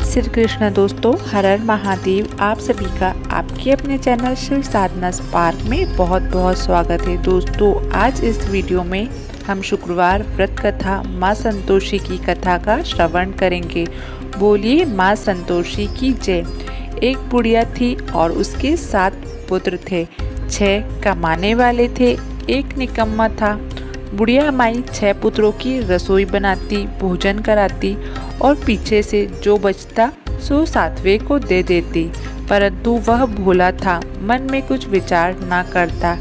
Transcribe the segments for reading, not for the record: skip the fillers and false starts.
श्री कृष्ण दोस्तों, हर हर महादेव। आप सभी का आपके अपने चैनल शिव साधना स्पार्क में बहुत बहुत स्वागत है। दोस्तों, आज इस वीडियो में हम शुक्रवार व्रत कथा माँ संतोषी की कथा का श्रवण करेंगे। बोलिए माँ संतोषी की जय। एक बुढ़िया थी और उसके 7 पुत्र थे। 6 कमाने वाले थे, एक निकम्मा था। बुढ़िया माई 6 पुत्रों की रसोई बनाती, भोजन कराती और पीछे से जो बचता सो 7वें को दे देती, परंतु वह भोला था, मन में कुछ विचार ना करता।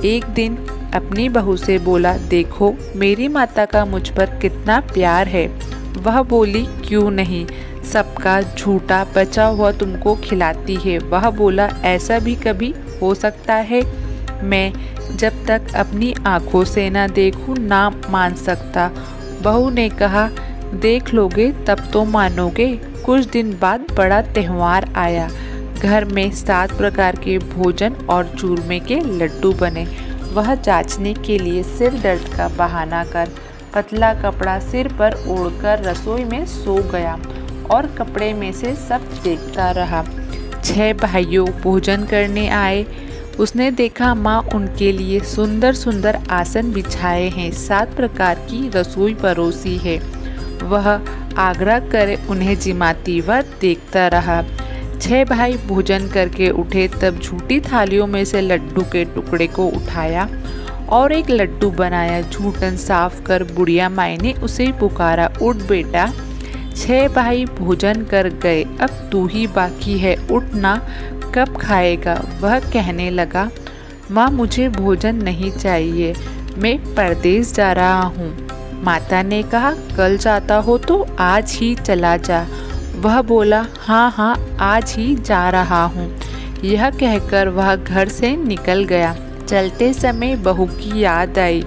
एक दिन अपनी बहू से बोला, देखो मेरी माता का मुझ पर कितना प्यार है। वह बोली, क्यों नहीं, सबका झूठा बचा हुआ तुमको खिलाती है। वह बोला, ऐसा भी कभी हो सकता है? मैं जब तक अपनी आंखों से ना देखूं ना मान सकता। बहू ने कहा, देख लोगे तब तो मानोगे। कुछ दिन बाद बड़ा त्योहार आया। घर में 7 प्रकार के भोजन और चूरमे के लड्डू बने। वह जांचने के लिए सिर दर्द का बहाना कर पतला कपड़ा सिर पर ओढ़कर रसोई में सो गया और कपड़े में से सब देखता रहा। 6 भाइयों भोजन करने आए। उसने देखा माँ उनके लिए सुंदर सुंदर आसन बिछाए हैं, 7 प्रकार की रसोई परोसी है। वह आग्रह करे उन्हें जिमाती, वह देखता रहा। 6 भाई भोजन करके उठे, तब झूठी थालियों में से लड्डू के टुकड़े को उठाया और एक लड्डू बनाया। झूठन साफ कर बुढ़िया माई ने उसे पुकारा, उठ बेटा। 6 भाई भोजन कर गए, अब तू ही बाकी है, उठना, कब खाएगा? वह कहने लगा, माँ मुझे भोजन नहीं चाहिए, मैं परदेश जा रहा हूँ। माता ने कहा, कल जाता हो तो आज ही चला जा। वह बोला, हाँ हाँ आज ही जा रहा हूँ। यह कहकर वह घर से निकल गया। चलते समय बहू की याद आई।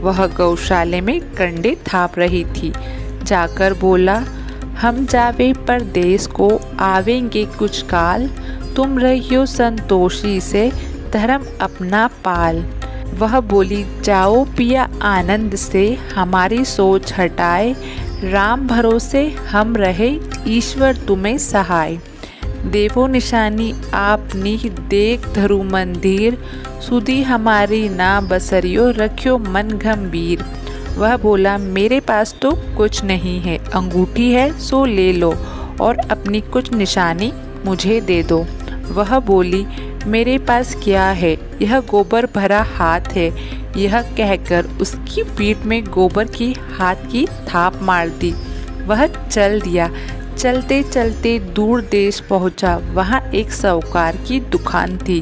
वह गौशाले में कंडे थाप रही थी। जाकर बोला, हम जावे परदेश को, आवेंगे कुछ काल, तुम रहियो संतोषी से, धर्म अपना पाल। वह बोली, जाओ पिया आनंद से, हमारी सोच हटाए, राम भरोसे हम रहे, ईश्वर तुम्हें सहाय। देवो निशानी आपनी, देख धरु मंदिर, सुधी हमारी ना बसरियो, रखियो मन गंभीर। वह बोला, मेरे पास तो कुछ नहीं है, अंगूठी है सो ले लो और अपनी कुछ निशानी मुझे दे दो। वह बोली, मेरे पास क्या है, यह गोबर भरा हाथ है। यह कहकर उसकी पीठ में गोबर की हाथ की थाप मार दी। वह चल दिया। चलते चलते दूर देश पहुंचा। वहां एक साहूकार की दुकान थी।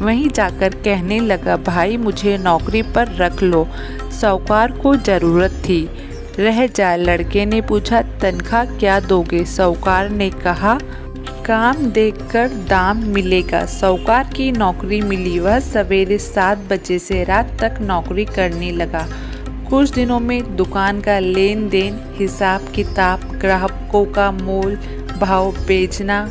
वहीं जाकर कहने लगा, भाई मुझे नौकरी पर रख लो, साहूकार को ज़रूरत थी। रह जा। लड़के ने पूछा, तनख्वाह क्या दोगे? साहूकार ने कहा, काम देखकर दाम मिलेगा। साहूकार की नौकरी मिली। वह सवेरे 7 बजे से रात तक नौकरी करने लगा। कुछ दिनों में दुकान का लेन देन, हिसाब किताब, ग्राहकों का मोल भाव बेचना,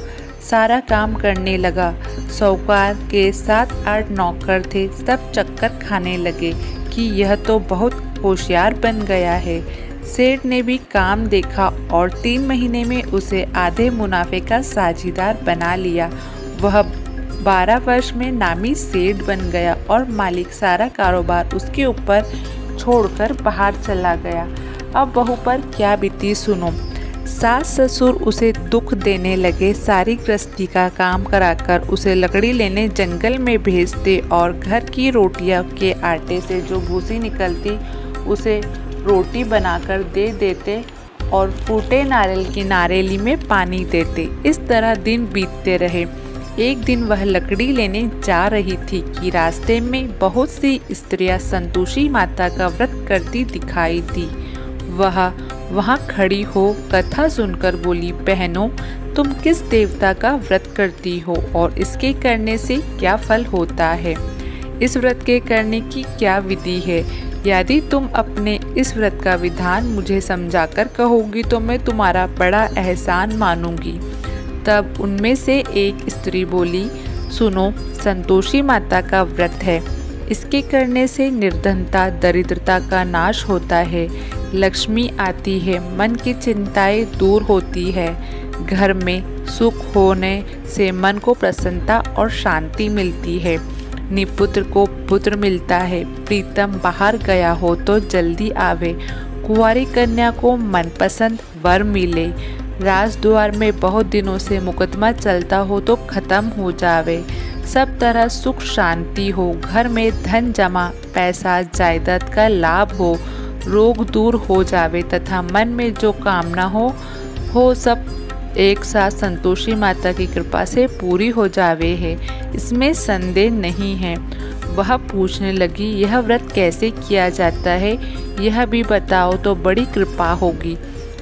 सारा काम करने लगा। साहूकार के 7-8 नौकर थे। सब चक्कर खाने लगे कि यह तो बहुत होशियार बन गया है। सेठ ने भी काम देखा और 3 महीने में उसे आधे मुनाफे का साझीदार बना लिया। वह 12 वर्ष में नामी सेठ बन गया और मालिक सारा कारोबार उसके ऊपर छोड़कर बाहर चला गया। अब बहू पर क्या बीती सुनो। सास ससुर उसे दुख देने लगे। सारी गृहस्थी का काम कराकर उसे लकड़ी लेने जंगल में भेजते और घर की रोटियां के आटे से जो भूसी निकलती उसे रोटी बनाकर दे देते और फूटे नारियल की नारेली में पानी देते। इस तरह दिन बीतते रहे। एक दिन वह लकड़ी लेने जा रही थी कि रास्ते में बहुत सी स्त्रियां संतोषी माता का व्रत करती दिखाई दी। वह वहां खड़ी हो कथा सुनकर बोली, बहनों तुम किस देवता का व्रत करती हो और इसके करने से क्या फल होता है? इस व्रत के करने की क्या विधि है? यदि तुम अपने इस व्रत का विधान मुझे समझाकर कहोगी तो मैं तुम्हारा बड़ा एहसान मानूंगी। तब उनमें से एक स्त्री बोली, सुनो, संतोषी माता का व्रत है। इसके करने से निर्धनता दरिद्रता का नाश होता है, लक्ष्मी आती है, मन की चिंताएं दूर होती है, घर में सुख होने से मन को प्रसन्नता और शांति मिलती है। निपुत्र को पुत्र मिलता है। प्रीतम बाहर गया हो तो जल्दी आवे। कुंवारी कन्या को मनपसंद वर मिले। राजद्वार में बहुत दिनों से मुकदमा चलता हो तो खत्म हो जावे। सब तरह सुख शांति हो। घर में धन जमा, पैसा जायदाद का लाभ हो। रोग दूर हो जावे तथा मन में जो कामना हो सब एक साथ संतोषी माता की कृपा से पूरी हो जावे है, इसमें संदेह नहीं है। वह पूछने लगी, यह व्रत कैसे किया जाता है, यह भी बताओ तो बड़ी कृपा होगी।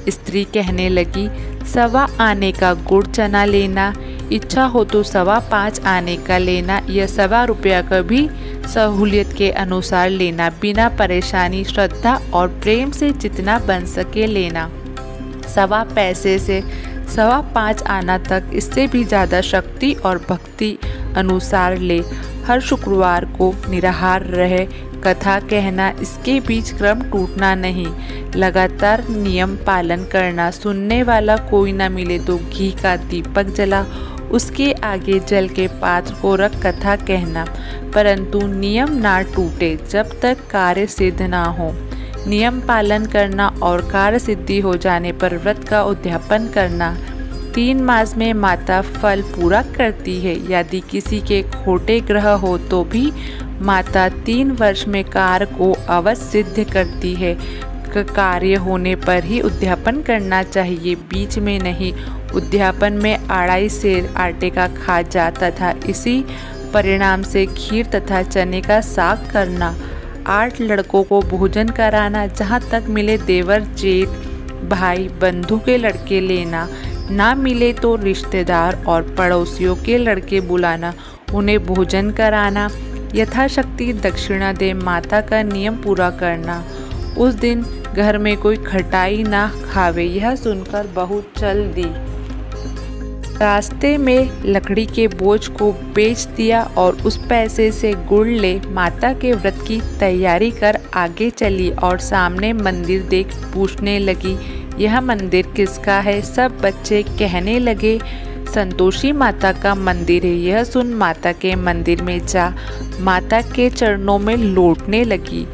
स्त्री कहने लगी, 1.25 आने का गुड़ चना लेना, इच्छा हो तो 5.25 आने का लेना, यह 1.25 रुपया का भी सहूलियत के अनुसार लेना, बिना परेशानी, श्रद्धा और प्रेम से जितना बन सके लेना। 1.25 पैसे से 5.25 आना तक, इससे भी ज़्यादा शक्ति और भक्ति अनुसार ले। हर शुक्रवार को निराहार रहे, कथा कहना, इसके बीच क्रम टूटना नहीं, लगातार नियम पालन करना। सुनने वाला कोई न मिले तो घी का दीपक जला, उसके आगे जल के पात्र को रख कथा कहना, परंतु नियम ना टूटे जब तक कार्य सिद्ध ना हो। नियम पालन करना और कार्य सिद्धि हो जाने पर व्रत का उद्यापन करना। 3 मास में माता फल पूरा करती है। यदि किसी के खोटे ग्रह हो तो भी माता 3 वर्ष में कार्य को अवश्य सिद्ध करती है। कार्य होने पर ही उद्यापन करना चाहिए, बीच में नहीं। उद्यापन में 2.5 सेर आटे का खाजा तथा इसी परिणाम से खीर तथा चने का साग करना। 8 लड़कों को भोजन कराना, जहाँ तक मिले देवर जेठ भाई बंधु के लड़के लेना, ना मिले तो रिश्तेदार और पड़ोसियों के लड़के बुलाना, उन्हें भोजन कराना। यथाशक्ति दक्षिणा दे माता का नियम पूरा करना। उस दिन घर में कोई खटाई ना खावे। यह सुनकर बहू चल दी। रास्ते में लकड़ी के बोझ को बेच दिया और उस पैसे से गुड़ ले माता के व्रत की तैयारी कर आगे चली और सामने मंदिर देख पूछने लगी, यह मंदिर किसका है? सब बच्चे कहने लगे, संतोषी माता का मंदिर है। यह सुन माता के मंदिर में जा माता के चरणों में लौटने लगी।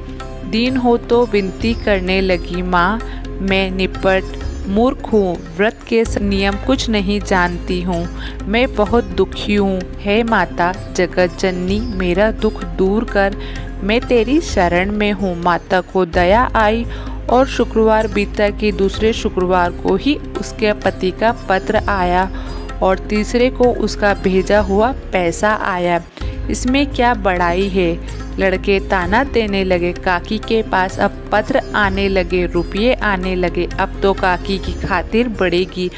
दिन हो तो विनती करने लगी, माँ मैं निपट मूर्ख हूँ, व्रत के नियम कुछ नहीं जानती हूँ, मैं बहुत दुखी हूँ। हे माता जगत जननी, मेरा दुख दूर कर, मैं तेरी शरण में हूँ। माता को दया आई और शुक्रवार बीता कि दूसरे शुक्रवार को ही उसके पति का पत्र आया और तीसरे को उसका भेजा हुआ पैसा आया। इसमें क्या बड़ाई है? लड़के ताना देने लगे, काकी के पास अब पत्र आने लगे, रुपये आने लगे, अब तो काकी की खातिर बढ़ेगी,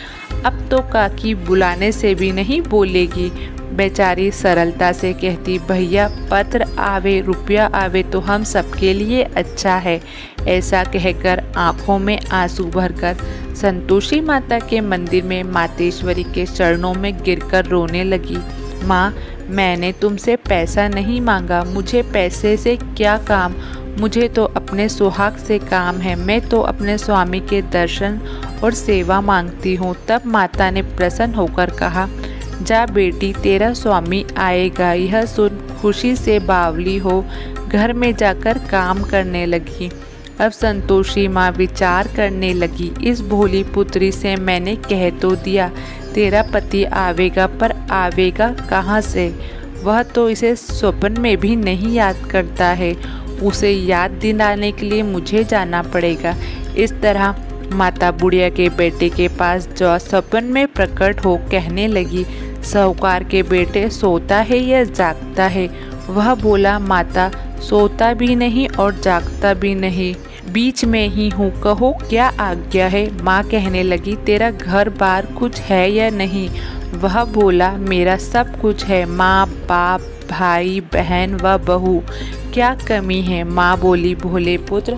अब तो काकी बुलाने से भी नहीं बोलेगी। बेचारी सरलता से कहती, भैया पत्र आवे रुपया आवे तो हम सबके लिए अच्छा है। ऐसा कहकर आंखों में आंसू भरकर संतोषी माता के मंदिर में मातेश्वरी के चरणों में गिरकर रोने लगी। माँ मैंने तुमसे पैसा नहीं मांगा, मुझे पैसे से क्या काम, मुझे तो अपने सुहाग से काम है, मैं तो अपने स्वामी के दर्शन और सेवा मांगती हूँ। तब माता ने प्रसन्न होकर कहा, जा बेटी तेरा स्वामी आएगा। यह सुन खुशी से बावली हो घर में जाकर काम करने लगी। अब संतोषी माँ विचार करने लगी, इस भोली पुत्री से मैंने कह तो दिया तेरा पति आवेगा, पर आवेगा कहाँ से? वह तो इसे स्वप्न में भी नहीं याद करता है, उसे याद दिलाने के लिए मुझे जाना पड़ेगा। इस तरह माता बुढ़िया के बेटे के पास जो स्वप्न में प्रकट हो कहने लगी, साहूकार के बेटे सोता है या जागता है? वह बोला, माता सोता भी नहीं और जागता भी नहीं, बीच में ही हूँ, कहो क्या आज्ञा है? माँ कहने लगी, तेरा घर बार कुछ है या नहीं? वह बोला, मेरा सब कुछ है, माँ बाप भाई बहन व बहू, क्या कमी है? माँ बोली, भोले पुत्र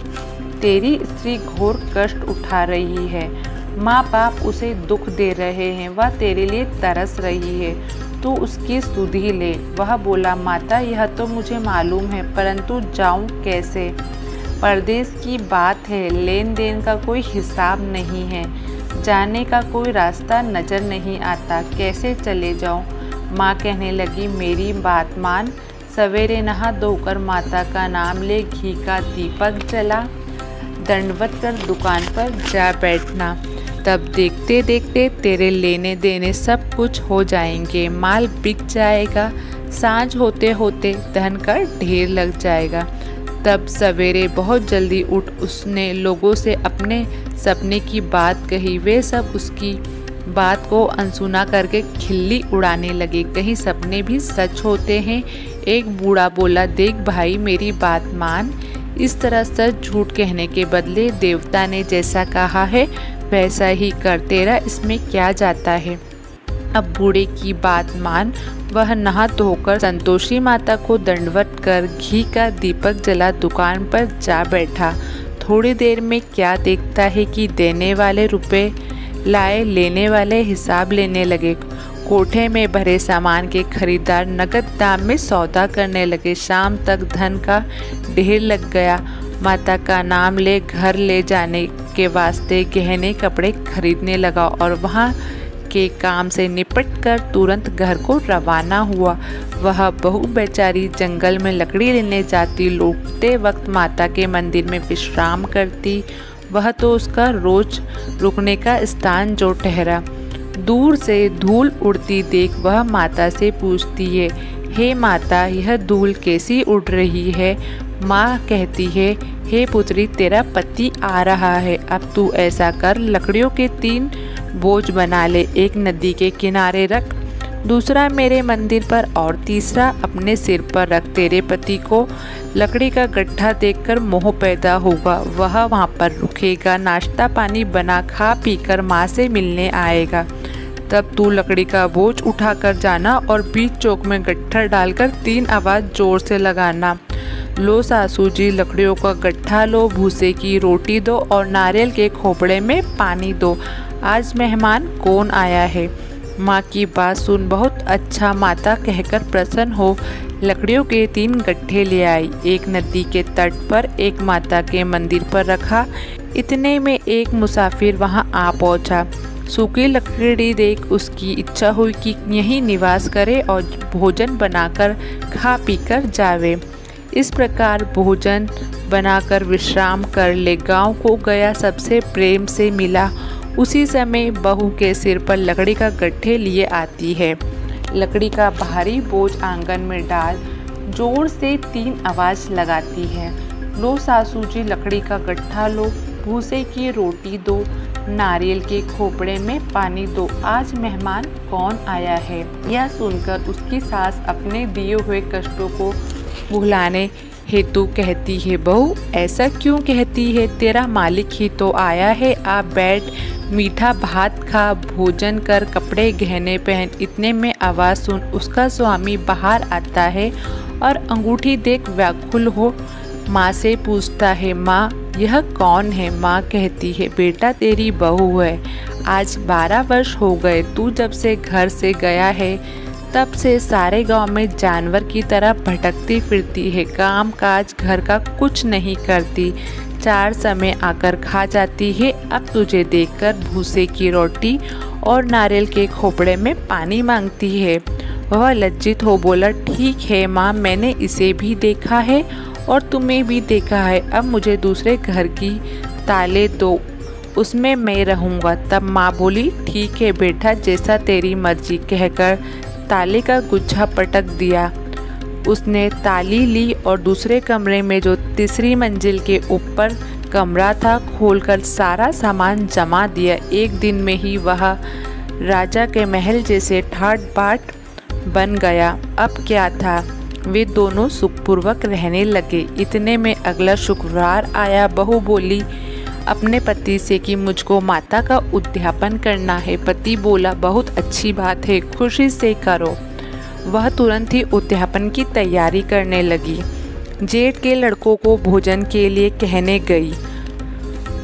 तेरी स्त्री घोर कष्ट उठा रही है, माँ बाप उसे दुख दे रहे हैं, वह तेरे लिए तरस रही है, तू उसकी सुधि ले। वह बोला, माता यह तो मुझे मालूम है, परंतु जाऊं कैसे? परदेश की बात है, लेन देन का कोई हिसाब नहीं है, जाने का कोई रास्ता नजर नहीं आता, कैसे चले जाऊं। माँ कहने लगी, मेरी बात मान, सवेरे नहा धोकर माता का नाम ले, घी का दीपक जला, दंडवत कर दुकान पर जा बैठना, तब देखते देखते तेरे लेने देने सब कुछ हो जाएंगे, माल बिक जाएगा, सांझ होते होते धन का ढेर लग जाएगा। तब सवेरे बहुत जल्दी उठ उसने लोगों से अपने सपने की बात कही। वे सब उसकी बात को अनसुना करके खिल्ली उड़ाने लगे, कहीं सपने भी सच होते हैं। एक बूढ़ा बोला, देख भाई मेरी बात मान, इस तरह सच झूठ कहने के बदले देवता ने जैसा कहा है वैसा ही कर, तेरा इसमें क्या जाता है। अब बूढ़े की बात मान, वह नहा धोकर संतोषी माता को दंडवत कर घी का दीपक जला दुकान पर जा बैठा। थोड़ी देर में क्या देखता है कि देने वाले रुपए लाए, लेने वाले हिसाब लेने लगे। कोठे में भरे सामान के खरीदार नगद दाम में सौदा करने लगे। शाम तक धन का ढेर लग गया। माता का नाम ले घर ले जाने के वास्ते गहने कपड़े खरीदने लगा और वहाँ के काम से निपट कर तुरंत घर को रवाना हुआ। वह बहू बेचारी जंगल में लकड़ी लेने जाती, लौटते वक्त माता के मंदिर में विश्राम करती। वह तो उसका रोज रुकने का स्थान जो ठहरा। दूर से धूल उड़ती देख वह माता से पूछती है, हे माता यह धूल कैसी उड़ रही है। माँ कहती है, हे पुत्री तेरा पति आ रहा है, अब तू ऐसा कर, लकड़ियों के 3 बोझ बना ले, एक नदी के किनारे रख, दूसरा मेरे मंदिर पर और तीसरा अपने सिर पर रख। तेरे पति को लकड़ी का गड्ढा देखकर मोह पैदा होगा, वह वहाँ पर रुकेगा, नाश्ता पानी बना खा पीकर माँ से मिलने आएगा। तब तू लकड़ी का बोझ उठाकर जाना और बीच चौक में गट्ठा डालकर 3 आवाज़ जोर से लगाना, लो सासू जी लकड़ियों का गट्ठा लो, भूसे की रोटी दो और नारियल के खोपड़े में पानी दो, आज मेहमान कौन आया है। माँ की बात सुन बहुत अच्छा माता कहकर प्रसन्न हो लकड़ियों के 3 गट्ठे ले आई, एक नदी के तट पर, एक माता के मंदिर पर रखा। इतने में एक मुसाफिर वहाँ आ पहुँचा। सूखी लकड़ी देख उसकी इच्छा हुई कि यहीं निवास करे और भोजन बनाकर खा पीकर जावे। इस प्रकार भोजन बनाकर विश्राम कर ले गांव को गया, सबसे प्रेम से मिला। उसी समय बहू के सिर पर लकड़ी का गट्ठे लिए आती है। लकड़ी का भारी बोझ आंगन में डाल जोर से 3 आवाज़ लगाती है, लो सासू जी लकड़ी का गट्ठा लो, भूसे की रोटी दो, नारियल के खोपड़े में पानी दो, आज मेहमान कौन आया है। यह सुनकर उसकी सास अपने दिए हुए कष्टों को भुलाने हेतु कहती है, बहू ऐसा क्यों कहती है, तेरा मालिक ही तो आया है, आप बैठ मीठा भात खा, भोजन कर, कपड़े गहने पहन। इतने में आवाज़ सुन उसका स्वामी बाहर आता है और अंगूठी देख व्याकुल हो माँ से पूछता है, माँ यह कौन है। माँ कहती है, बेटा तेरी बहू है, आज 12 वर्ष हो गए, तू जब से घर से गया है तब से सारे गांव में जानवर की तरह भटकती फिरती है, काम काज घर का कुछ नहीं करती, 4 समय आकर खा जाती है। अब तुझे देखकर भूसे की रोटी और नारियल के खोपड़े में पानी मांगती है। वह लज्जित हो बोला, ठीक है माँ, मैंने इसे भी देखा है और तुम्हें भी देखा है, अब मुझे दूसरे घर की ताले दो, उसमें मैं रहूँगा। तब माँ बोली, ठीक है बेटा, जैसा तेरी मर्जी, कहकर ताले का गुच्छा पटक दिया। उसने ताली ली और दूसरे कमरे में जो तीसरी मंजिल के ऊपर कमरा था खोलकर सारा सामान जमा दिया। एक दिन में ही वह राजा के महल जैसे ठाट बाट बन गया। अब क्या था, वे दोनों सुखपूर्वक रहने लगे। इतने में अगला शुक्रवार आया। बहू बोली अपने पति से कि मुझको माता का उद्यापन करना है। पति बोला, बहुत अच्छी बात है, खुशी से करो। वह तुरंत ही उद्यापन की तैयारी करने लगी। जेठ के लड़कों को भोजन के लिए कहने गई।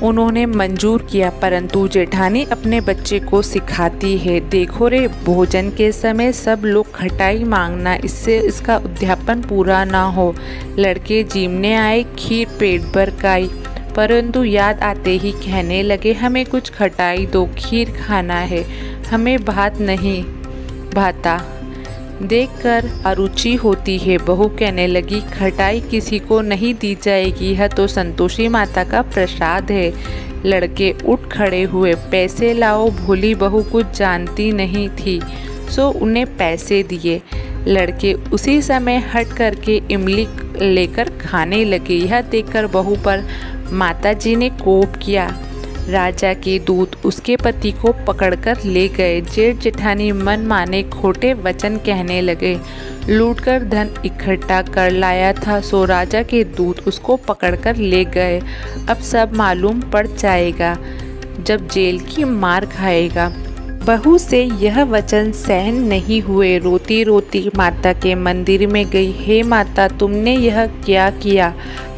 उन्होंने मंजूर किया, परंतु जेठानी अपने बच्चे को सिखाती है, देखो रे, भोजन के समय सब लोग खटाई मांगना, इससे इसका उद्यापन पूरा ना हो। लड़के जीमने आए, खीर पेट भर खाई, परंतु याद आते ही कहने लगे हमें कुछ खटाई दो, खीर खाना है, हमें भात नहीं भाता। देखकर अरुचि होती है। बहू कहने लगी खटाई किसी को नहीं दी जाएगी, यह तो संतोषी माता का प्रसाद है। लड़के उठ खड़े हुए। पैसे लाओ। भोली बहू कुछ जानती नहीं थी, सो उन्हें पैसे दिए। लड़के उसी समय हट करके इमली लेकर खाने लगे। यह देखकर बहू पर माताजी ने कोप किया। राजा के दूत उसके पति को पकड़कर ले गए। जेठ जेठानी मन माने खोटे वचन कहने लगे। लूटकर धन इकट्ठा कर लाया था, सो राजा के दूत उसको पकड़कर ले गए। अब सब मालूम पड़ जाएगा जब जेल की मार खाएगा। बहू से यह वचन सहन नहीं हुए। रोती रोती माता के मंदिर में गई। हे माता, तुमने यह क्या किया?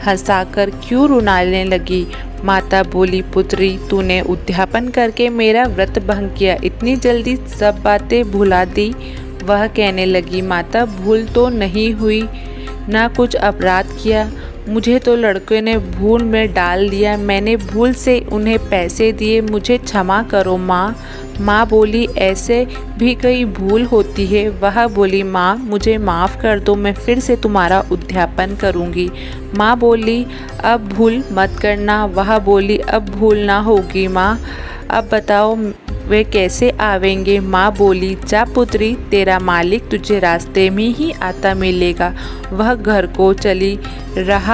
हंसाकर क्यों रुलाने लगी? माता बोली, पुत्री, तूने उद्यापन करके मेरा व्रत भंग किया, इतनी जल्दी सब बातें भुला दी। वह कहने लगी, माता, भूल तो नहीं हुई, ना कुछ अपराध किया, मुझे तो लड़के ने भूल में डाल दिया, मैंने भूल से उन्हें पैसे दिए, मुझे क्षमा करो माँ। माँ बोली, ऐसे भी कई भूल होती है। वह बोली, माँ, मुझे माफ़ कर दो, मैं फिर से तुम्हारा उद्यापन करूँगी। माँ बोली, अब भूल मत करना। वह बोली, अब भूल ना होगी माँ। अब बताओ वे कैसे आवेंगे? माँ बोली, जा पुत्री, तेरा मालिक तुझे रास्ते में ही आता मिलेगा। वह घर को चली। राह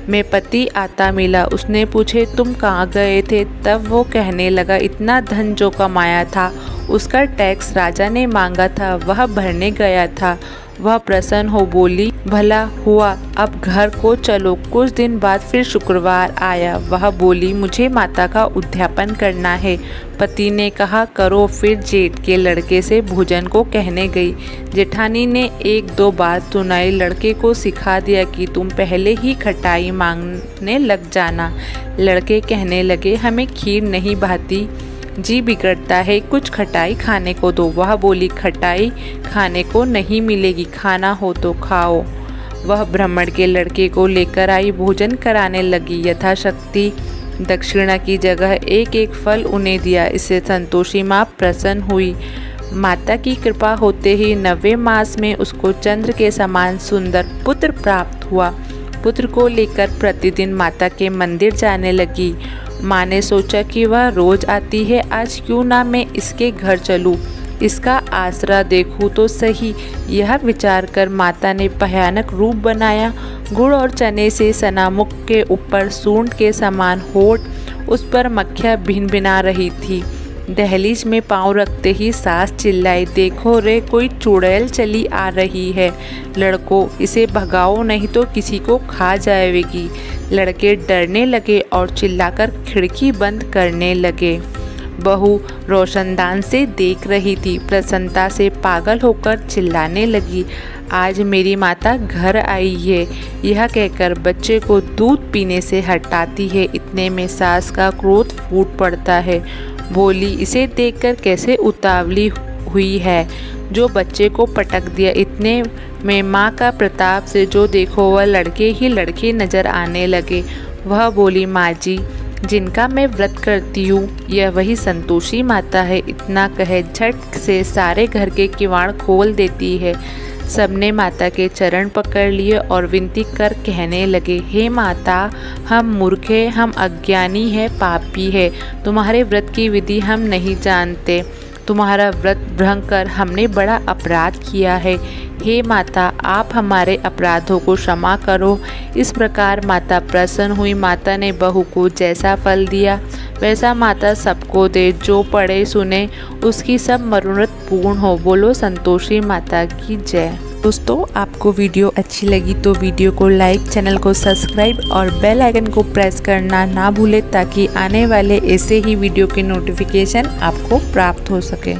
में पति आता मिला। उसने पूछे, तुम कहाँ गए थे? तब वो कहने लगा, इतना धन जो कमाया था उसका टैक्स राजा ने मांगा था, वह भरने गया था। वह प्रसन्न हो बोली, भला हुआ, अब घर को चलो। कुछ दिन बाद फिर शुक्रवार आया। वह बोली, मुझे माता का उद्यापन करना है। पति ने कहा, करो। फिर जेठ के लड़के से भोजन को कहने गई। जेठानी ने एक दो बात सुनाई। लड़के को सिखा दिया कि तुम पहले ही खटाई मांगने लग जाना। लड़के कहने लगे, हमें खीर नहीं भाती, जी बिगड़ता है, कुछ खटाई खाने को दो। वह बोली, खटाई खाने को नहीं मिलेगी, खाना हो तो खाओ। वह ब्राह्मण के लड़के को लेकर आई। भोजन कराने लगी। यथाशक्ति दक्षिणा की जगह एक एक फल उन्हें दिया। इससे संतोषी माँ प्रसन्न हुई। माता की कृपा होते ही 9वें मास में उसको चंद्र के समान सुंदर पुत्र प्राप्त हुआ। पुत्र को लेकर प्रतिदिन माता के मंदिर जाने लगी। माँ ने सोचा कि वह रोज आती है, आज क्यों ना मैं इसके घर चलूँ, इसका आसरा देखूँ तो सही। यह विचार कर माता ने भयानक रूप बनाया। गुड़ और चने से सना मुख के ऊपर सूंड के समान होठ, उस पर मक्खियाँ भिनभिना रही थी। दहलीज में पांव रखते ही सास चिल्लाई, देखो रे, कोई चुड़ैल चली आ रही है, लड़कों इसे भगाओ नहीं तो किसी को खा जाएगी। लड़के डरने लगे और चिल्लाकर खिड़की बंद करने लगे। बहू रोशनदान से देख रही थी। प्रसन्नता से पागल होकर चिल्लाने लगी, आज मेरी माता घर आई है। यह कहकर बच्चे को दूध पीने से हटाती है। इतने में सास का क्रोध फूट पड़ता है। बोली, इसे देखकर कैसे उतावली हुई है, जो बच्चे को पटक दिया। इतने में माँ का प्रताप से जो देखो वह लड़के ही लड़के नजर आने लगे। वह बोली, माँ जी, जिनका मैं व्रत करती हूँ यह वही संतोषी माता है। इतना कहे झट से सारे घर के किवाड़ खोल देती है। सबने माता के चरण पकड़ लिए और विनती कर कहने लगे, हे माता, हम मूर्ख हैं, हम अज्ञानी हैं, पापी है, तुम्हारे व्रत की विधि हम नहीं जानते। तुम्हारा व्रत भंग कर हमने बड़ा अपराध किया है। हे माता, आप हमारे अपराधों को क्षमा करो। इस प्रकार माता प्रसन्न हुई। माता ने बहू को जैसा फल दिया वैसा माता सबको दे। जो पढ़े सुने उसकी सब मनोरथ पूर्ण हो। बोलो संतोषी माता की जय। दोस्तों, आपको वीडियो अच्छी लगी तो वीडियो को लाइक, चैनल को सब्सक्राइब और बेल आइकन को प्रेस करना ना भूलें, ताकि आने वाले ऐसे ही वीडियो के नोटिफिकेशन आपको प्राप्त हो सके।